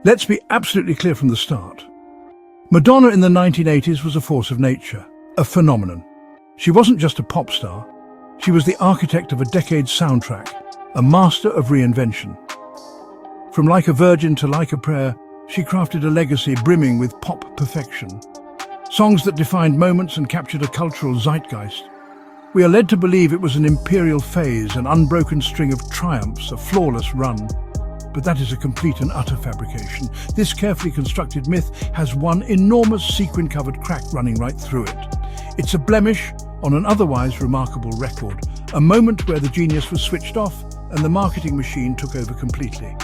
Let's be absolutely clear from the start. Madonna in the 1980s was a force of nature, a phenomenon. She wasn't just a pop star, she was the architect of a decade's soundtrack, a master of reinvention. From Like a Virgin to Like a Prayer, she crafted a legacy brimming with pop perfection. Songs that defined moments and captured a cultural zeitgeist. We are led to believe it was an imperial phase, an unbroken string of triumphs, a flawless run. But that is a complete and utter fabrication. This carefully constructed myth has one enormous sequin-covered crack running right through it. It's a blemish on an otherwise remarkable record, a moment where the genius was switched off and the marketing machine took over completely.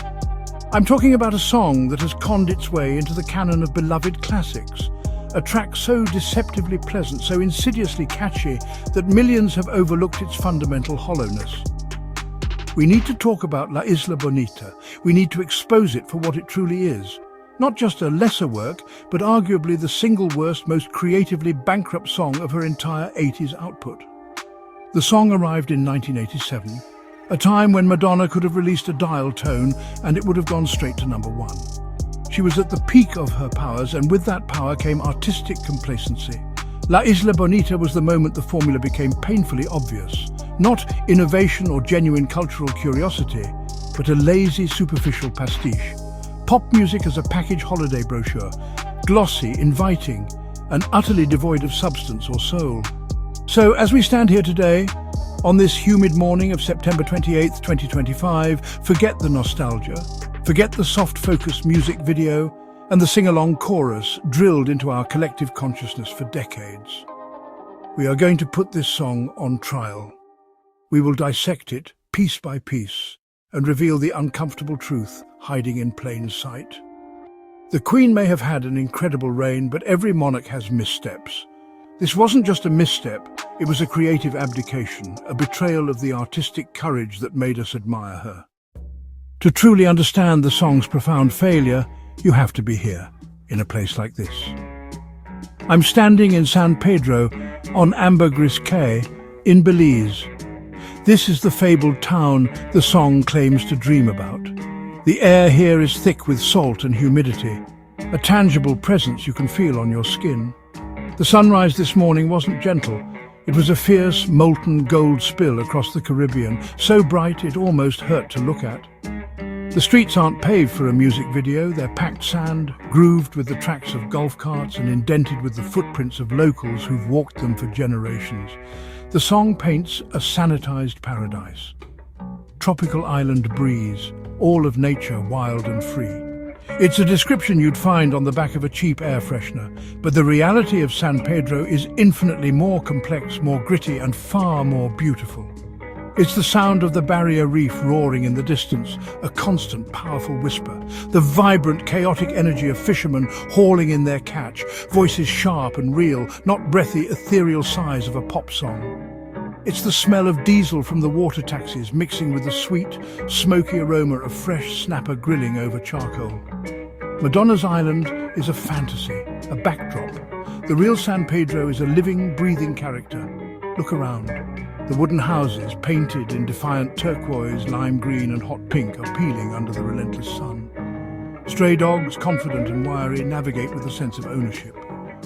I'm talking about a song that has conned its way into the canon of beloved classics, a track so deceptively pleasant, so insidiously catchy, that millions have overlooked its fundamental hollowness. We need to talk about La Isla Bonita. We need to expose it for what it truly is. Not just a lesser work, but arguably the single worst, most creatively bankrupt song of her entire 80s output. The song arrived in 1987, a time when Madonna could have released a dial tone and it would have gone straight to #1. She was at the peak of her powers, and with that power came artistic complacency. La Isla Bonita was the moment the formula became painfully obvious. Not innovation or genuine cultural curiosity, but a lazy, superficial pastiche. Pop music as a package holiday brochure, glossy, inviting, and utterly devoid of substance or soul. So, as we stand here today, on this humid morning of September 28th, 2025, forget the nostalgia, forget the soft-focused music video, and the sing-along chorus drilled into our collective consciousness for decades. We are going to put this song on trial. We will dissect it piece by piece and reveal the uncomfortable truth hiding in plain sight. The Queen may have had an incredible reign, but every monarch has missteps. This wasn't just a misstep, it was a creative abdication, a betrayal of the artistic courage that made us admire her. To truly understand the song's profound failure, you have to be here, in a place like this. I'm standing in San Pedro on Ambergris Cay in Belize. This is the fabled town the song claims to dream about. The air here is thick with salt and humidity, a tangible presence you can feel on your skin. The sunrise this morning wasn't gentle. It was a fierce, molten gold spill across the Caribbean, so bright it almost hurt to look at. The streets aren't paved for a music video, they're packed sand, grooved with the tracks of golf carts and indented with the footprints of locals who've walked them for generations. The song paints a sanitized paradise. Tropical island breeze, all of nature wild and free. It's a description you'd find on the back of a cheap air freshener, but the reality of San Pedro is infinitely more complex, more gritty, and far more beautiful. It's the sound of the barrier reef roaring in the distance, a constant, powerful whisper. The vibrant, chaotic energy of fishermen hauling in their catch, voices sharp and real, not breathy, ethereal sighs of a pop song. It's the smell of diesel from the water taxis mixing with the sweet, smoky aroma of fresh snapper grilling over charcoal. Madonna's island is a fantasy, a backdrop. The real San Pedro is a living, breathing character. Look around. The wooden houses, painted in defiant turquoise, lime green and hot pink, are peeling under the relentless sun. Stray dogs, confident and wiry, navigate with a sense of ownership.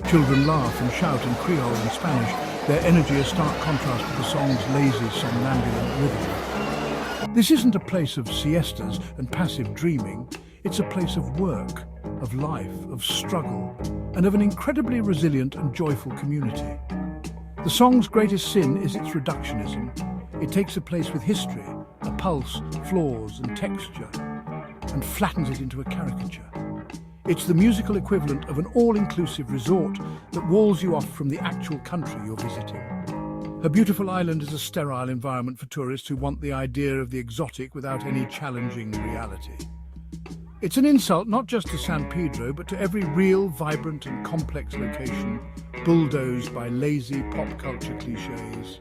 Children laugh and shout in Creole and Spanish, their energy a stark contrast to the song's lazy, somnambulant rhythm. This isn't a place of siestas and passive dreaming. It's a place of work, of life, of struggle, and of an incredibly resilient and joyful community. The song's greatest sin is its reductionism. It takes a place with history, a pulse, flaws, and texture, and flattens it into a caricature. It's the musical equivalent of an all-inclusive resort that walls you off from the actual country you're visiting. Her beautiful island is a sterile environment for tourists who want the idea of the exotic without any challenging reality. It's an insult not just to San Pedro, but to every real, vibrant and complex location, bulldozed by lazy pop culture clichés.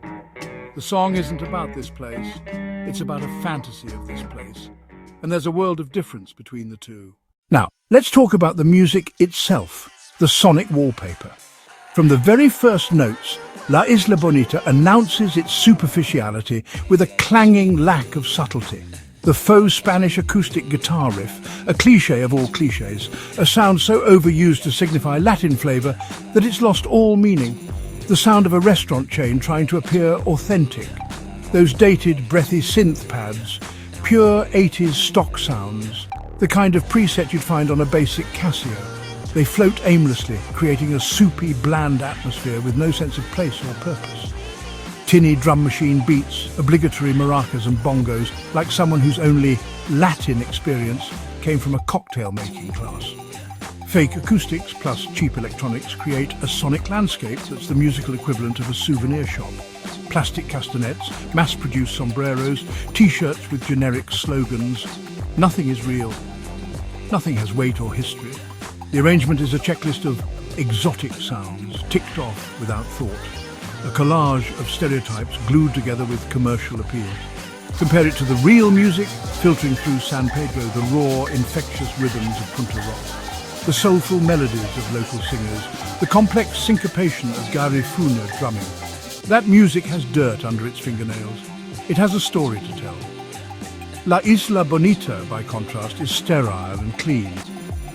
The song isn't about this place, it's about a fantasy of this place. And there's a world of difference between the two. Now, let's talk about the music itself, the sonic wallpaper. From the very first notes, La Isla Bonita announces its superficiality with a clanging lack of subtlety. The faux Spanish acoustic guitar riff, a cliché of all clichés, a sound so overused to signify Latin flavour that it's lost all meaning. The sound of a restaurant chain trying to appear authentic. Those dated, breathy synth pads, pure 80s stock sounds, the kind of preset you'd find on a basic Casio. They float aimlessly, creating a soupy, bland atmosphere with no sense of place or purpose. Tinny drum machine beats, obligatory maracas and bongos, like someone whose only Latin experience came from a cocktail-making class. Fake acoustics plus cheap electronics create a sonic landscape that's the musical equivalent of a souvenir shop. Plastic castanets, mass-produced sombreros, t-shirts with generic slogans. Nothing is real. Nothing has weight or history. The arrangement is a checklist of exotic sounds, ticked off without thought. A collage of stereotypes glued together with commercial appeal. Compare it to the real music filtering through San Pedro, the raw, infectious rhythms of Punta Rock, the soulful melodies of local singers, the complex syncopation of Garifuna drumming. That music has dirt under its fingernails. It has a story to tell. La Isla Bonita, by contrast, is sterile and clean,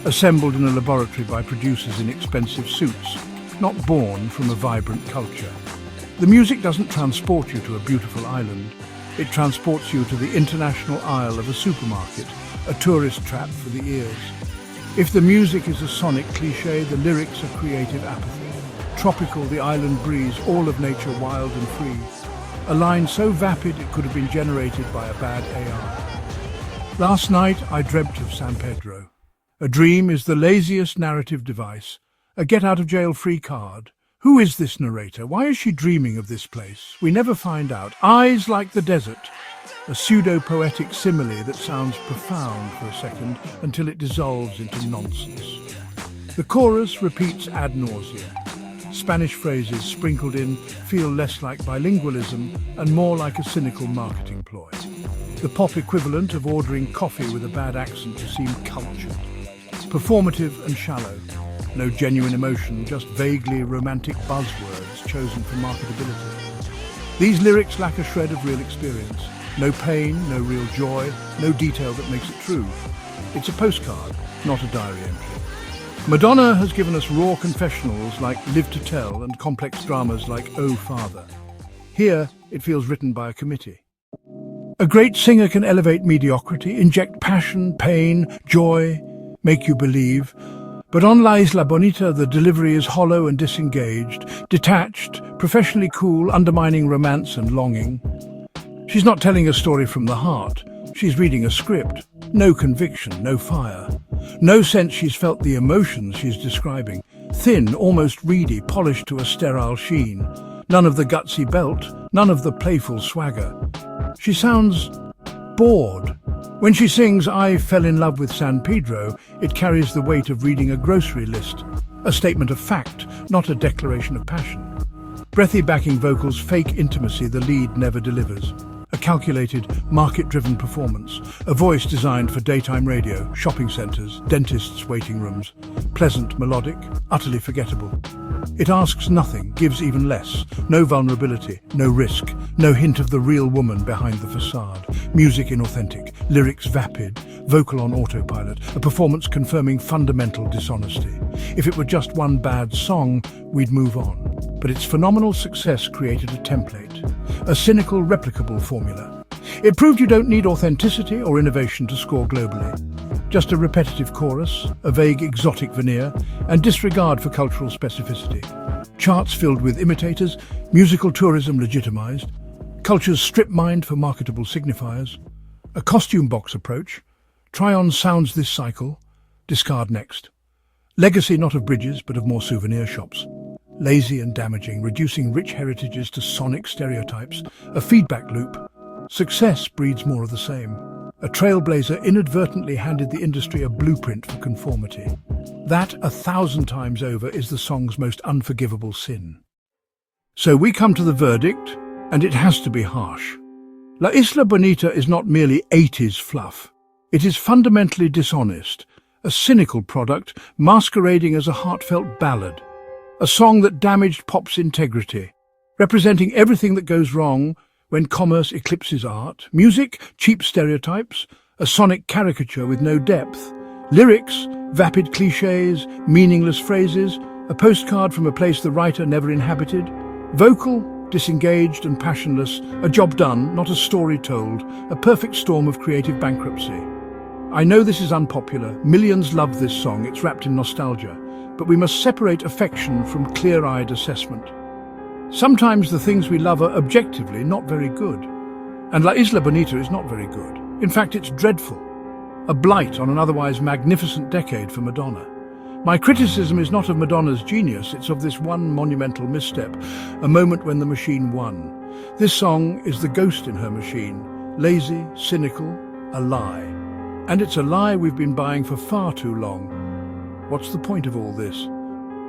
assembled in a laboratory by producers in expensive suits, not born from a vibrant culture. The music doesn't transport you to a beautiful island. It transports you to the international aisle of a supermarket, a tourist trap for the ears. If the music is a sonic cliché, the lyrics are creative apathy. Tropical, the island breeze, all of nature wild and free. A line so vapid it could have been generated by a bad AI. Last night I dreamt of San Pedro. A dream is the laziest narrative device, a get-out-of-jail-free card. Who is this narrator? Why is she dreaming of this place? We never find out. Eyes like the desert, a pseudo-poetic simile that sounds profound for a second until it dissolves into nonsense. The chorus repeats ad nauseam. Spanish phrases sprinkled in feel less like bilingualism and more like a cynical marketing ploy. The pop equivalent of ordering coffee with a bad accent to seem cultured. Performative and shallow. No genuine emotion, just vaguely romantic buzzwords chosen for marketability. These lyrics lack a shred of real experience. No pain, no real joy, no detail that makes it true. It's a postcard, not a diary entry. Madonna has given us raw confessionals like Live to Tell and complex dramas like Oh Father. Here, it feels written by a committee. A great singer can elevate mediocrity, inject passion, pain, joy, make you believe. But on La Isla Bonita, the delivery is hollow and disengaged, detached, professionally cool, undermining romance and longing. She's not telling a story from the heart. She's reading a script. No conviction, no fire. No sense she's felt the emotions she's describing. Thin, almost reedy, polished to a sterile sheen. None of the gutsy belt, none of the playful swagger. She sounds bored. When she sings I Fell in Love with San Pedro, it carries the weight of reading a grocery list, a statement of fact, not a declaration of passion. Breathy backing vocals fake intimacy the lead never delivers. A calculated, market-driven performance, a voice designed for daytime radio, shopping centres, dentists' waiting rooms. Pleasant, melodic, utterly forgettable. It asks nothing, gives even less. No vulnerability, no risk, no hint of the real woman behind the facade. Music inauthentic, lyrics vapid, vocal on autopilot, a performance confirming fundamental dishonesty. If it were just one bad song, we'd move on. But its phenomenal success created a template, a cynical, replicable formula. It proved you don't need authenticity or innovation to score globally. Just a repetitive chorus, a vague exotic veneer, and disregard for cultural specificity. Charts filled with imitators, musical tourism legitimized, cultures strip-mined for marketable signifiers, a costume box approach, try on sounds this cycle, discard next. Legacy not of bridges, but of more souvenir shops. Lazy and damaging, reducing rich heritages to sonic stereotypes, a feedback loop. Success breeds more of the same. A trailblazer inadvertently handed the industry a blueprint for conformity. That, 1,000 times over, is the song's most unforgivable sin. So we come to the verdict, and it has to be harsh. La Isla Bonita is not merely 80s fluff. It is fundamentally dishonest, a cynical product masquerading as a heartfelt ballad. A song that damaged pop's integrity, representing everything that goes wrong when commerce eclipses art. Music, cheap stereotypes, a sonic caricature with no depth. Lyrics, vapid clichés, meaningless phrases, a postcard from a place the writer never inhabited. Vocal, disengaged and passionless, a job done, not a story told, a perfect storm of creative bankruptcy. I know this is unpopular, millions love this song, it's wrapped in nostalgia, but we must separate affection from clear-eyed assessment. Sometimes the things we love are objectively not very good, and La Isla Bonita is not very good. In fact, it's dreadful, a blight on an otherwise magnificent decade for Madonna. My criticism is not of Madonna's genius, it's of this one monumental misstep, a moment when the machine won. This song is the ghost in her machine, lazy, cynical, a lie. And it's a lie we've been buying for far too long. What's the point of all this?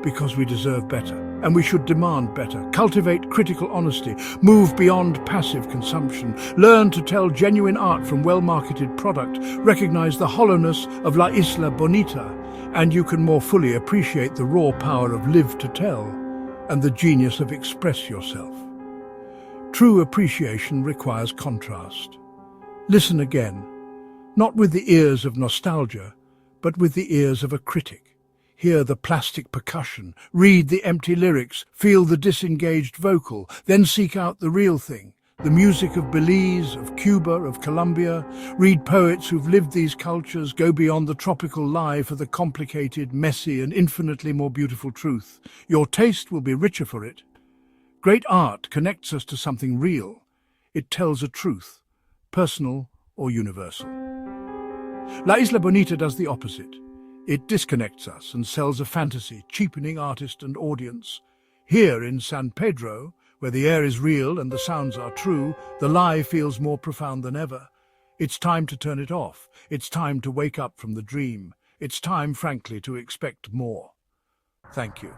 Because we deserve better, and we should demand better, cultivate critical honesty, move beyond passive consumption, learn to tell genuine art from well-marketed product, recognize the hollowness of La Isla Bonita, and you can more fully appreciate the raw power of live to tell and the genius of express yourself. True appreciation requires contrast. Listen again, not with the ears of nostalgia, but with the ears of a critic. Hear the plastic percussion, read the empty lyrics, feel the disengaged vocal, then seek out the real thing, the music of Belize, of Cuba, of Colombia. Read poets who've lived these cultures, go beyond the tropical lie for the complicated, messy, and infinitely more beautiful truth. Your taste will be richer for it. Great art connects us to something real. It tells a truth, personal or universal. La Isla Bonita does the opposite. It disconnects us and sells a fantasy, cheapening artist and audience. Here in San Pedro, where the air is real and the sounds are true, the lie feels more profound than ever. It's time to turn it off. It's time to wake up from the dream. It's time, frankly, to expect more. Thank you.